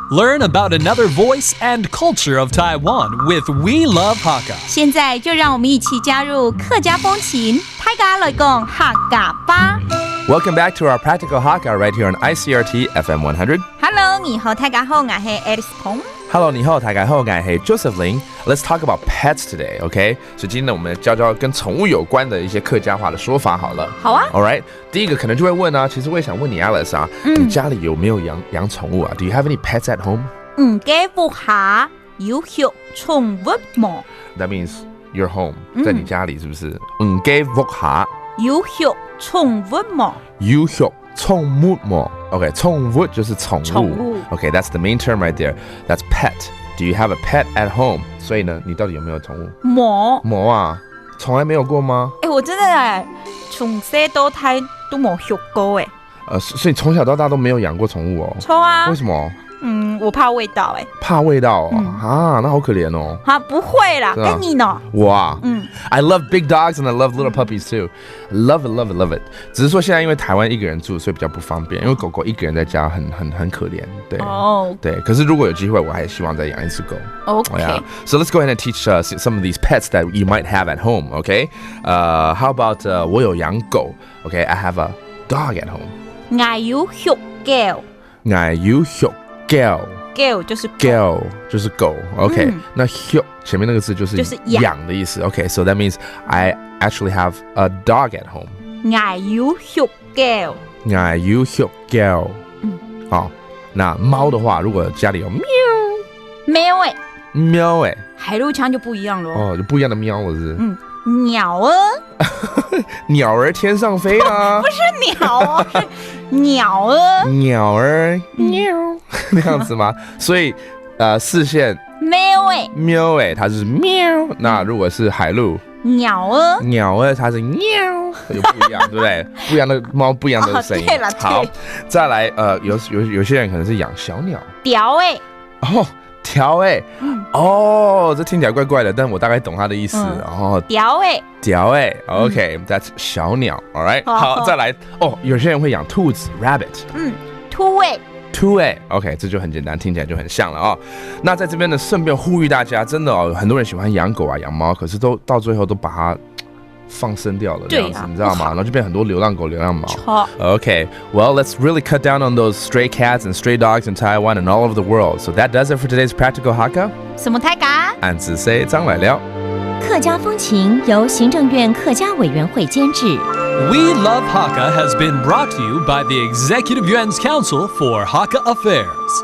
Learn about another voice and culture of Taiwan with We Love Hakka. 现在就让我们一起加入客家风情，大家来讲客家吧。Welcome back to our Practical Hakka right here on ICRT FM 100. Hello， 你好，大家好，我是 Alice Pong。Hello， 你好，大家好，我是 Joseph Lin. Let's talk about pets today, OK? 所以今天呢，我们教跟宠物有关的一些客家话的说法好了。好啊。All right， 第一个可能就会问啊，其实我也想问你 Alice 啊，你家里有没有养宠物啊 ？Do you have any pets at home？ 家屋下有養寵物冇 That means your home， 在你家里是不是？家屋下有養寵物冇有養寵物冇 ？OK， 寵物就是寵物。OK， that's the main term right there. That's pet.Do you have a pet at home？ 所以呢，你到底有没有宠物？冇啊，从来没有过吗？我真的从小到大都冇養過所以从小到大都没有养过宠物哦。錯啊。为什么？我怕味道怕味道哦。啊，那好可怜哦。不会啦，跟你呢？我啊，I love big dogs and I love little puppies too. Love it, love it, love it. 只是说现在因为台湾一个人住，所以比较不方便，因为狗狗一个人在家很可怜。对。对。可是如果有机会，我还希望再养一只狗。Okay. So let's go ahead and teach some of these pets that you might have at home. Okay. How about 我有养狗 ？Okay, I have a dog at home. 我有養狗。我有養狗。狗就是狗就是狗 ，OK，那 "前面那个字就是养的意思 ，OK， so that means I actually have a dog at home。我有養狗，我有養狗，好，那猫的话，如果家里有喵海陆腔就不一样了就不一样的喵了是。鸟儿，鸟儿天上飞啊，不是鸟哦，是鸟儿，喵那样子吗？所以视线喵它就是喵。那如果是海陆鸟儿它是喵，有不一样，对不对？不一样的猫，不一样的声音。好，再来有些人可能是养小鸟，条这听起来怪怪的，但我大概懂它的意思。条OK，that's 小鸟 ，all right。好，再来有些人会养兔子 ，rabbit。兔OK， 这就很简单，听起来就很像了哦。那在这边呢，顺便呼吁大家，真的很多人喜欢养狗啊、养猫，可是都到最后都把它放生掉了，这样子，你知道吗？然后就变很多流浪狗、流浪猫。Okay, well, let's really cut down on those stray cats and stray dogs in Taiwan and all over the world. So that does it for today's Practical Hakka. 什么太嘎？俺只say 张来了。客家风情由行政院客家委员会监制。We Love Hakka has been brought to you by the Executive Yuan's Council for Hakka Affairs.